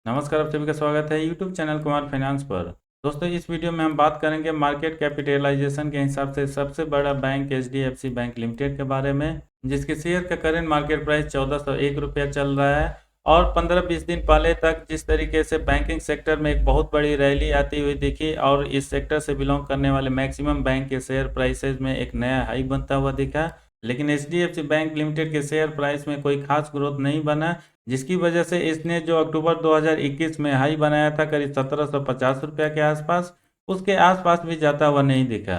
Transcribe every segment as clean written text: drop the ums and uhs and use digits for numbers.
नमस्कार, आप सभी का स्वागत है यूट्यूब चैनल कुमार फाइनेंस पर। दोस्तों, इस वीडियो में हम बात करेंगे मार्केट कैपिटलाइजेशन के हिसाब से सबसे बड़ा बैंक एचडीएफसी बैंक लिमिटेड के बारे में, जिसके शेयर का करेंट मार्केट प्राइस 1401 रुपया चल रहा है। और 15-20 दिन पहले तक जिस तरीके से बैंकिंग सेक्टर में एक बहुत बड़ी रैली आती हुई दिखी और इस सेक्टर से बिलोंग करने वाले मैक्सिमम बैंक के शेयर प्राइसेज में एक नया हाई बनता हुआ दिखा, लेकिन एचडीएफसी बैंक लिमिटेड के शेयर प्राइस में कोई खास ग्रोथ नहीं बना, जिसकी वजह से इसने जो अक्टूबर 2021 में हाई बनाया था करीब 1750 रुपया के आसपास, उसके आसपास भी जाता हुआ नहीं दिखा।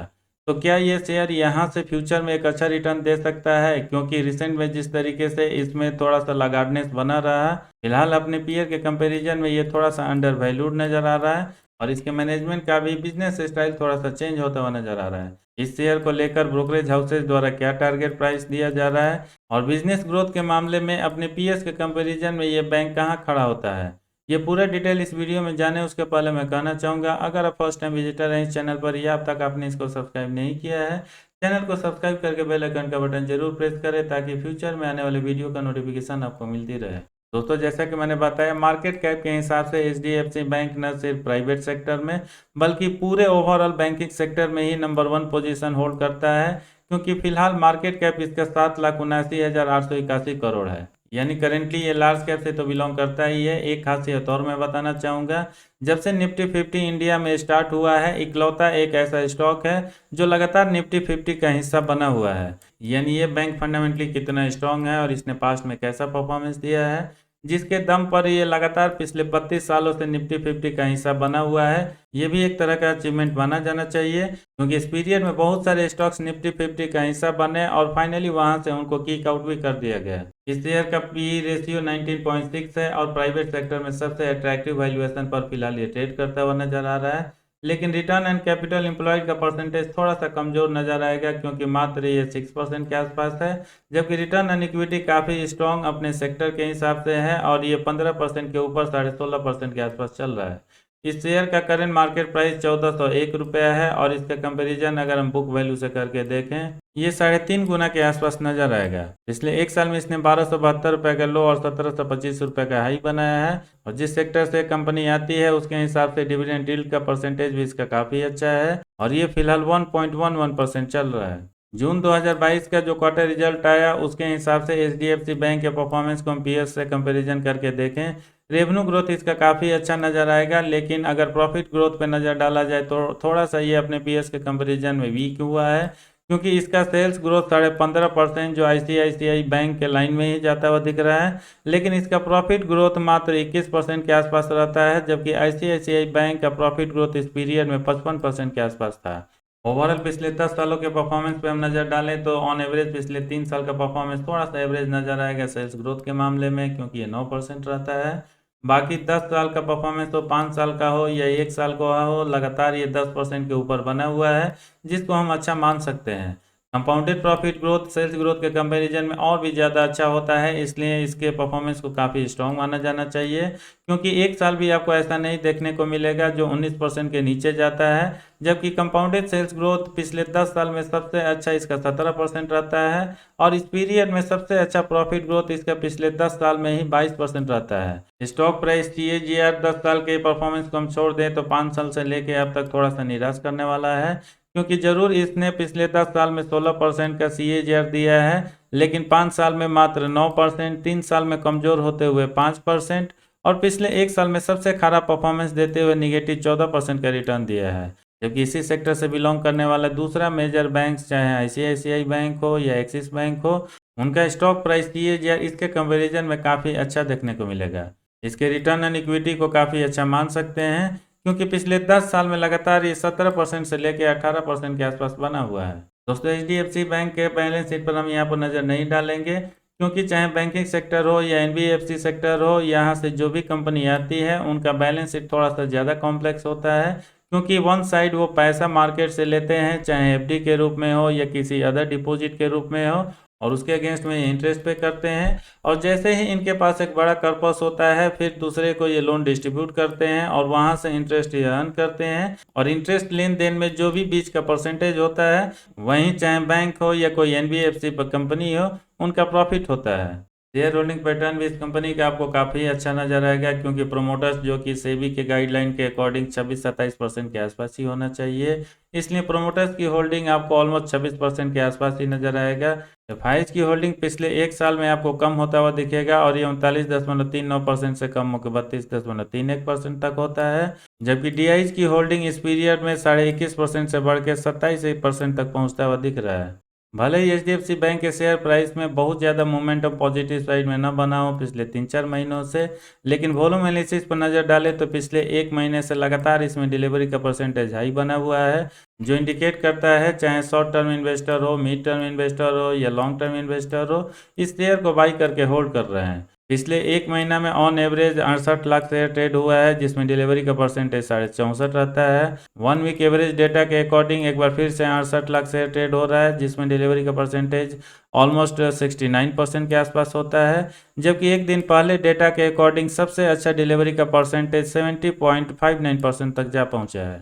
तो क्या ये शेयर यहाँ से फ्यूचर में एक अच्छा रिटर्न दे सकता है? क्योंकि रिसेंट में जिस तरीके से इसमें थोड़ा सा लगार्डनेस बना रहा, फिलहाल अपने पीयर के कंपैरिजन में ये थोड़ा सा अंडर वैल्यूड नजर आ रहा है और इसके मैनेजमेंट का भी बिजनेस स्टाइल थोड़ा सा चेंज होता हुआ नजर आ रहा है। इस शेयर को लेकर ब्रोकरेज हाउसेज द्वारा क्या टारगेट प्राइस दिया जा रहा है और बिजनेस ग्रोथ के मामले में अपने पीएस के कंपैरिजन में ये बैंक कहाँ खड़ा होता है, ये पूरा डिटेल इस वीडियो में जाने उसके पहले मैं कहना चाहूँगा, अगर आप फर्स्ट टाइम विजिटर हैं इस चैनल पर या अब तक आपने इसको सब्सक्राइब नहीं किया है, चैनल को सब्सक्राइब करके बेल आइकन का बटन जरूर प्रेस करें ताकि फ्यूचर में आने वाले वीडियो का नोटिफिकेशन आपको मिलती रहे। दोस्तों, जैसा कि मैंने बताया, मार्केट कैप के हिसाब से एचडीएफसी बैंक न सिर्फ प्राइवेट सेक्टर में बल्कि पूरे ओवरऑल बैंकिंग सेक्टर में ही नंबर 1 पोजीशन होल्ड करता है, क्योंकि फिलहाल मार्केट कैप इसका 7,79,881 करोड़ है। यानी करेंटली ये लार्ज कैप से तो बिलोंग करता ही है। एक खासियत और मैं बताना चाहूँगा, जब से निफ्टी 50 इंडिया में स्टार्ट हुआ है, इकलौता एक ऐसा स्टॉक है जो लगातार निफ्टी 50 का हिस्सा बना हुआ है। यानी ये बैंक फंडामेंटली कितना स्ट्रांग है और इसने पास्ट में कैसा परफॉर्मेंस दिया है, जिसके दम पर ये लगातार पिछले 32 सालों से निफ्टी 50 का हिस्सा बना हुआ है। ये भी एक तरह का अचीवमेंट माना जाना चाहिए, क्योंकि इस पीरियड में बहुत सारे स्टॉक्स निफ्टी 50 का हिस्सा बने और फाइनली वहां से उनको किक आउट भी कर दिया गया। इस शेयर का पी रेशियो 19.6 है और प्राइवेट सेक्टर में सबसे अट्रैक्टिव वैल्यूएशन पर फिलहाल ये ट्रेड करता हुआ नजर आ रहा है। लेकिन रिटर्न एंड कैपिटल एम्प्लॉयड का परसेंटेज थोड़ा सा कमजोर नजर आएगा, क्योंकि मात्र ये 6% के आसपास है, जबकि रिटर्न ऑन इक्विटी काफ़ी स्ट्रॉन्ग अपने सेक्टर के हिसाब से है और ये 15% के ऊपर 16.5% के आसपास चल रहा है। इस शेयर का करंट मार्केट प्राइस 1401 रुपया है और इसका कंपैरिजन अगर हम बुक वैल्यू से करके देखें, ये 3.5 गुना के आसपास नजर आएगा। पिछले एक साल में इसने 1272 रुपये का लो और 1725 रुपये का हाई बनाया है और जिस सेक्टर से कंपनी आती है उसके हिसाब से डिविडेंड यील्ड का परसेंटेज भी इसका काफ़ी अच्छा है और ये फिलहाल 1.11% चल रहा है। जून 2022 का जो क्वार्टर रिजल्ट आया उसके हिसाब से एचडीएफसी बैंक के परफॉर्मेंस को हम पीएस से कंपैरिजन करके देखें, रेवेन्यू ग्रोथ इसका काफ़ी अच्छा नज़र आएगा, लेकिन अगर प्रॉफिट ग्रोथ पे नज़र डाला जाए तो थोड़ा सा ये अपने पीएस के कंपैरिजन में वीक हुआ है, क्योंकि इसका सेल्स ग्रोथ 15.5% जो आईसीआईसीआई बैंक के लाइन में ही जाता हुआ दिख रहा है, लेकिन इसका प्रॉफिट ग्रोथ मात्र 21% के आसपास रहता है, जबकि आईसीआईसीआई बैंक का प्रॉफिट ग्रोथ इस पीरियड में 55% के आसपास था। ओवरऑल पिछले 10 सालों के परफॉर्मेंस पे हम नज़र डालें तो ऑन एवरेज पिछले 3 साल का परफॉर्मेंस थोड़ा सा एवरेज नज़र आएगा सेल्स ग्रोथ के मामले में, क्योंकि ये 9% रहता है। बाकी 10 साल का परफॉर्मेंस तो 5 साल का हो या 1 साल का हो, लगातार ये 10% के ऊपर बना हुआ है, जिसको हम अच्छा मान सकते हैं। Compounded profit growth sales growth के कंपैरिजन में और भी ज़्यादा अच्छा होता है, इसलिए इसके परफॉर्मेंस को काफ़ी स्ट्रॉन्ग माना जाना चाहिए, क्योंकि एक साल भी आपको ऐसा नहीं देखने को मिलेगा जो 19% के नीचे जाता है, जबकि कंपाउंडेड सेल्स ग्रोथ पिछले 10 साल में सबसे अच्छा इसका 17% रहता है और इस पीरियड में सबसे अच्छा प्रॉफिट ग्रोथ इसका पिछले 10 साल में ही 22% रहता है। स्टॉक प्राइस सीएजीआर 10 साल के परफॉर्मेंस को हम छोड़ दें तो 5 साल से लेके अब तक थोड़ा सा निराश करने वाला है, क्योंकि जरूर इसने पिछले 10 साल में 16% का सीएजीआर दिया है, लेकिन 5 साल में मात्र 9%, 3 साल में कमजोर होते हुए 5% और पिछले एक साल में सबसे खराब परफॉर्मेंस देते हुए निगेटिव 14% का रिटर्न दिया है। जबकि इसी सेक्टर से बिलोंग करने वाला दूसरा मेजर बैंक चाहे आईसीआईसीआई बैंक हो या एक्सिस बैंक हो, उनका स्टॉक प्राइस सीएजीआर इसके कंपैरिजन में काफ़ी अच्छा देखने को मिलेगा। इसके रिटर्न ऑन इक्विटी को काफ़ी अच्छा मान सकते हैं, क्योंकि पिछले 10 साल में लगातार ये 17% से लेकर 18% के आसपास बना हुआ है। दोस्तों, एचडीएफसी बैंक के बैलेंस शीट पर हम यहाँ पर नज़र नहीं डालेंगे, क्योंकि चाहे बैंकिंग सेक्टर हो या एनबीएफसी सेक्टर हो, यहाँ से जो भी कंपनी आती है उनका बैलेंस शीट थोड़ा सा ज़्यादा कॉम्प्लेक्स होता है, क्योंकि वन साइड वो पैसा मार्केट से लेते हैं, चाहे एफडी के रूप में हो या किसी अदर डिपॉजिट के रूप में हो, और उसके अगेंस्ट में इंटरेस्ट पे करते हैं, और जैसे ही इनके पास एक बड़ा कर्पस होता है फिर दूसरे को ये लोन डिस्ट्रीब्यूट करते हैं और वहां से इंटरेस्ट ये अर्न करते हैं, और इंटरेस्ट लेन देन में जो भी बीच का परसेंटेज होता है वहीं चाहे बैंक हो या कोई एनबीएफसी कंपनी हो, उनका प्रॉफिट होता है। शेयर होल्डिंग पैटर्न भी इस कंपनी का आपको काफ़ी अच्छा नजर आएगा, क्योंकि प्रोमोटर्स जो कि सेबी के गाइडलाइन के अकॉर्डिंग 26-27% के आसपास ही होना चाहिए, इसलिए प्रोमोटर्स की होल्डिंग आपको ऑलमोस्ट 26% के आसपास ही नजर आएगा। एफआईज की होल्डिंग पिछले एक साल में आपको कम होता हुआ दिखेगा, और ये 39.39% से कम होकर 32.31% तक होता है, जबकि डीआईज की होल्डिंग इस पीरियड में 21.5% से बढ़ के 27% तक पहुंचता हुआ दिख रहा है। भले ही एचडीएफसी बैंक के शेयर प्राइस में बहुत ज़्यादा मोमेंटम पॉजिटिव साइड में न बना हो पिछले 3-4 महीनों से, लेकिन वॉल्यूम एनालिसिस पर नज़र डालें तो पिछले एक महीने से लगातार इसमें डिलीवरी का परसेंटेज हाई बना हुआ है, जो इंडिकेट करता है चाहे शॉर्ट टर्म इन्वेस्टर हो, मिड टर्म इन्वेस्टर हो या लॉन्ग टर्म इन्वेस्टर हो, इस शेयर को बाई करके होल्ड कर रहे हैं। पिछले एक महीना में on average 68 lakh share trade हुआ है, जिसमें डिलीवरी का परसेंटेज 64.5 रहता है। 1 वीक एवरेज डेटा के अकॉर्डिंग एक बार फिर से 68 लाख शेयर ट्रेड हो रहा है, जिसमें डिलीवरी का परसेंटेज ऑलमोस्ट 69% के आसपास होता है, जबकि एक दिन पहले डेटा के अकॉर्डिंग सबसे अच्छा डिलीवरी का परसेंटेज 70.59% तक जा पहुंचा है।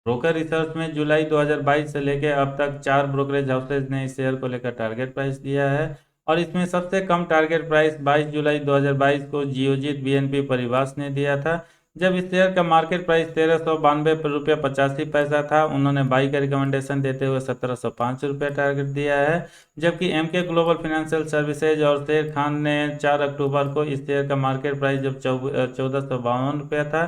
ब्रोकर रिसर्च में जुलाई 2022 से लेकर अब तक 4 ब्रोकरेज हाउसेज ने इस शेयर को लेकर टारगेट प्राइस दिया है, और इसमें सबसे कम टारगेट प्राइस 22 जुलाई 2022 को जियोजित बीएनपी परिवास ने दिया था, जब इस शेयर का मार्केट प्राइस 1392.85 रुपये था। उन्होंने बाई का रिकमेंडेशन देते हुए 1705 रुपये टारगेट दिया है, जबकि एमके ग्लोबल फाइनेंशियल सर्विसेज और शेर खान ने 4 अक्टूबर को इस शेयर का मार्केट प्राइस जब 1452 रुपया था,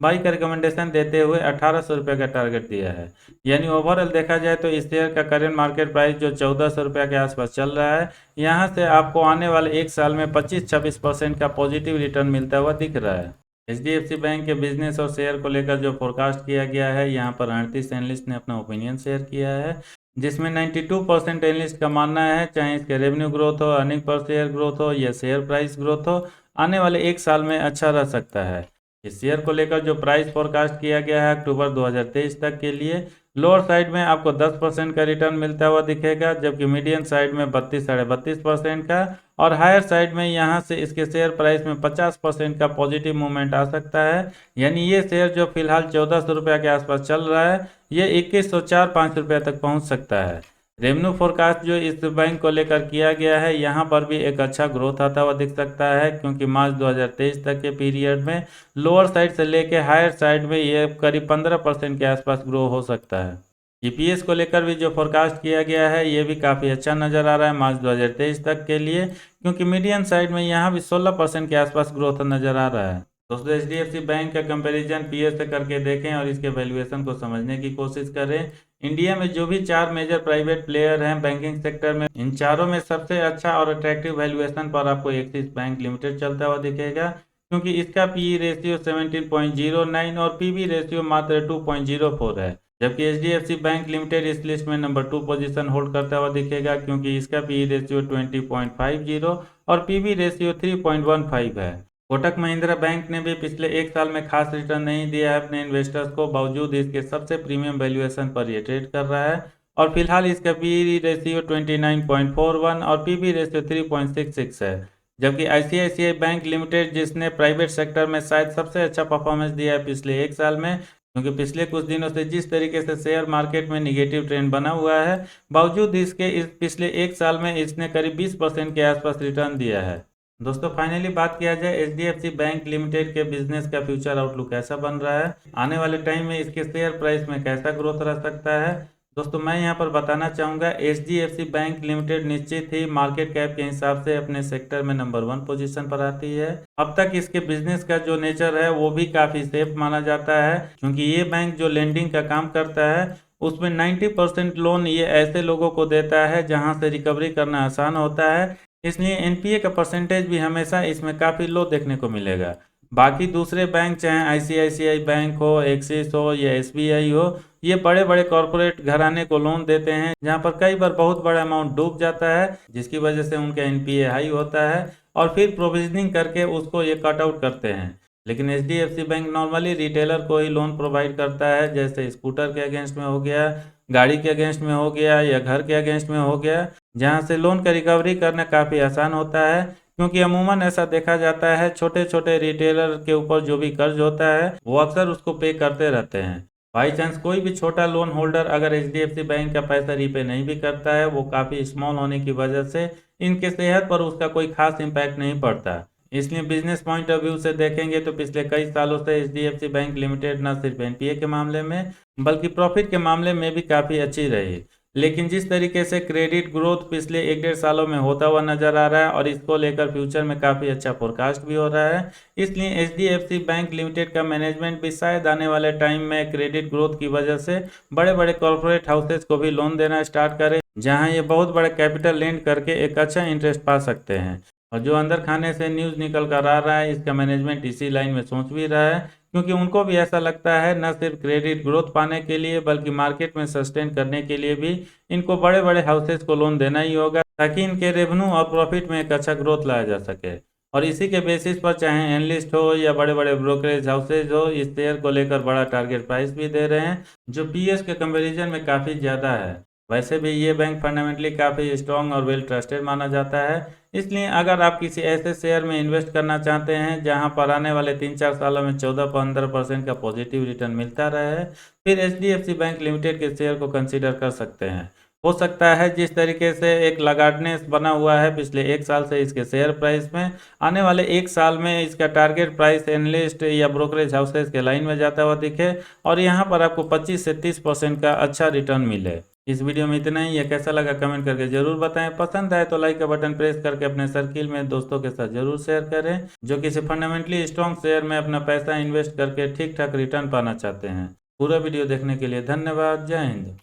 बाई का रिकमेंडेशन देते हुए 1800 रुपये का टारगेट दिया है। यानी ओवरऑल देखा जाए तो इस शेयर का करेंट मार्केट प्राइस जो 1400 रुपये के आसपास चल रहा है, यहाँ से आपको आने वाले एक साल में 25-26% का पॉजिटिव रिटर्न मिलता हुआ दिख रहा है। एचडीएफसी बैंक के बिजनेस और शेयर को लेकर जो फोरकास्ट किया गया है, यहाँ पर 38 एनालिस्ट ने अपना ओपिनियन शेयर किया है, जिसमें 92% एनालिस्ट का मानना है चाहे इसके रेवेन्यू ग्रोथ हो, अर्निंग पर शेयर ग्रोथ हो या शेयर प्राइस ग्रोथ हो, आने वाले एक साल में अच्छा रह सकता है। इस शेयर को लेकर जो प्राइस फोरकास्ट किया गया है अक्टूबर 2023 तक के लिए, लोअर साइड में आपको 10% का रिटर्न मिलता हुआ दिखेगा, जबकि मीडियम साइड में 32-32.5% का, और हायर साइड में यहाँ से इसके शेयर प्राइस में 50% का पॉजिटिव मूवमेंट आ सकता है। यानी ये शेयर जो फिलहाल 1400 रुपये के आसपास चल रहा है, ये 2104-5 रुपये तक पहुँच सकता है। रेवेन्यू फोरकास्ट जो इस बैंक को लेकर किया गया है, यहाँ पर भी एक अच्छा ग्रोथ आता हुआ दिख सकता है, क्योंकि मार्च 2023 तक के पीरियड में लोअर साइड से लेके हायर साइड में ये करीब 15% के आसपास ग्रो हो सकता है। ईपीएस को लेकर भी जो फोरकास्ट किया गया है, ये भी काफ़ी अच्छा नज़र आ रहा है मार्च 2023 तक के लिए, क्योंकि मीडियम साइड में यहाँ भी 16% के आसपास ग्रोथ नज़र आ रहा है। दोस्तों, एचडीएफसी बैंक का कंपैरिजन पीएस से करके देखें और इसके वैल्यूएशन को समझने की कोशिश करें। इंडिया में जो भी 4 मेजर प्राइवेट प्लेयर हैं बैंकिंग सेक्टर में, इन चारों में सबसे अच्छा और अट्रैक्टिव वैल्यूएशन पर आपको एक्सिस बैंक लिमिटेड चलता हुआ दिखेगा, क्योंकि इसका पीई रेशियो 17.09 और पीबी रेशियो मात्र 2.04 है, जबकि एचडीएफसी बैंक लिमिटेड इस लिस्ट में नंबर 2 पोजीशन होल्ड करता हुआ दिखेगा, क्योंकि इसका पीई रेशियो 20.50 और पीबी रेशियो 3.15 है। कोटक महिंद्रा बैंक ने भी पिछले एक साल में खास रिटर्न नहीं दिया है अपने इन्वेस्टर्स को, बावजूद इसके सबसे प्रीमियम वैल्यूएशन पर ये ट्रेड कर रहा है, और फिलहाल इसका पी रेशियो 29.41 और पीबी रेशियो 3.66 है। जबकि आईसीआईसीआई बैंक लिमिटेड, जिसने प्राइवेट सेक्टर में शायद सबसे अच्छा परफॉर्मेंस दिया है पिछले एक साल में, क्योंकि पिछले कुछ दिनों से जिस तरीके से शेयर मार्केट में निगेटिव ट्रेंड बना हुआ है, बावजूद इसके इस पिछले एक साल में इसने करीब 20% के आसपास रिटर्न दिया है। दोस्तों, फाइनली बात किया जाए एचडीएफसी बैंक लिमिटेड के बिजनेस का फ्यूचर आउटलुक कैसा बन रहा है, आने वाले टाइम में इसके शेयर प्राइस में कैसा ग्रोथ रह सकता है। दोस्तों, मैं यहां पर बताना चाहूँगा, एचडीएफसी बैंक लिमिटेड निश्चित ही मार्केट कैप के हिसाब से अपने सेक्टर में नंबर 1 पोजीशन पर आती है। अब तक इसके बिजनेस का जो नेचर है वो भी काफ़ी सेफ माना जाता है, क्योंकि ये बैंक जो लेंडिंग का काम करता है उसमें 90% लोन ये ऐसे लोगों को देता है जहां से रिकवरी करना आसान होता है, इसलिए एनपीए का परसेंटेज भी हमेशा इसमें काफ़ी लो देखने को मिलेगा। बाकी दूसरे बैंक चाहे आईसीआईसीआई बैंक हो, एक्सिस हो या एसबीआई हो, ये बड़े बड़े कॉरपोरेट घराने को लोन देते हैं, जहां पर कई बार बहुत बड़ा अमाउंट डूब जाता है, जिसकी वजह से उनका एनपीए हाई होता है, और फिर प्रोविजनिंग करके उसको ये कट आउट करते हैं। लेकिन एचडीएफसी बैंक नॉर्मली रिटेलर को ही लोन प्रोवाइड करता है, जैसे स्कूटर के अगेंस्ट में हो गया, गाड़ी के अगेंस्ट में हो गया या घर के अगेंस्ट में हो गया, जहां से लोन का रिकवरी करना काफ़ी आसान होता है, क्योंकि अमूमन ऐसा देखा जाता है छोटे छोटे रिटेलर के ऊपर जो भी कर्ज होता है वो अक्सर उसको पे करते रहते हैं। बाई चांस कोई भी छोटा लोन होल्डर अगर एचडीएफसी बैंक का पैसा रीपे नहीं भी करता है, वो काफ़ी स्मॉल होने की वजह से इनके सेहत पर उसका कोई खास इम्पैक्ट नहीं पड़ता। इसलिए बिजनेस पॉइंट ऑफ व्यू से देखेंगे तो पिछले कई सालों से एचडीएफसी बैंक लिमिटेड न सिर्फ एनपीए के मामले में बल्कि प्रॉफिट के मामले में भी काफ़ी अच्छी रही। लेकिन जिस तरीके से क्रेडिट ग्रोथ पिछले 1-1.5 सालों में होता हुआ नजर आ रहा है और इसको लेकर फ्यूचर में काफ़ी अच्छा फोरकास्ट भी हो रहा है, इसलिए एचडीएफसी बैंक लिमिटेड का मैनेजमेंट भी शायद आने वाले टाइम में क्रेडिट ग्रोथ की वजह से बड़े बड़े कॉर्पोरेट हाउसेज को भी लोन देना स्टार्ट करे, जहां ये बहुत बड़े कैपिटल लेंड करके एक अच्छा इंटरेस्ट पा सकते हैं। और जो अंदर खाने से न्यूज़ निकल कर आ रहा है, इसका मैनेजमेंट इसी लाइन में सोच भी रहा है, क्योंकि उनको भी ऐसा लगता है न सिर्फ क्रेडिट ग्रोथ पाने के लिए बल्कि मार्केट में सस्टेन करने के लिए भी इनको बड़े बड़े हाउसेज को लोन देना ही होगा, ताकि इनके रेवेन्यू और प्रॉफिट में एक अच्छा ग्रोथ लाया जा सके। और इसी के बेसिस पर चाहे एनालिस्ट हो या बड़े बड़े ब्रोकरेज हाउसेज हो, इस शेयर को लेकर बड़ा टारगेट प्राइस भी दे रहे हैं, जो पीएस के कंपेरिजन में काफ़ी ज़्यादा है। वैसे भी ये बैंक फंडामेंटली काफ़ी स्ट्रॉन्ग और वेल ट्रस्टेड माना जाता है। इसलिए अगर आप किसी ऐसे शेयर में इन्वेस्ट करना चाहते हैं जहां पर आने वाले 3-4 सालों में 14-15% का पॉजिटिव रिटर्न मिलता रहे, फिर एचडीएफसी बैंक लिमिटेड के शेयर को कंसीडर कर सकते हैं। हो सकता है जिस तरीके से एक लगार्डनेस बना हुआ है पिछले 1 साल से इसके शेयर प्राइस में, आने वाले 1 साल में इसका टारगेट प्राइस एनालिस्ट या ब्रोकरेज हाउसेज के लाइन में जाता हुआ दिखे और यहाँ पर आपको 25 से 30% का अच्छा रिटर्न मिले। इस वीडियो में इतना ही है। कैसा लगा कमेंट करके जरूर बताएं। पसंद आए तो लाइक का बटन प्रेस करके अपने सर्किल में दोस्तों के साथ जरूर शेयर करें जो किसी फंडामेंटली स्ट्रॉन्ग शेयर में अपना पैसा इन्वेस्ट करके ठीक ठाक रिटर्न पाना चाहते हैं। पूरा वीडियो देखने के लिए धन्यवाद। जय हिंद।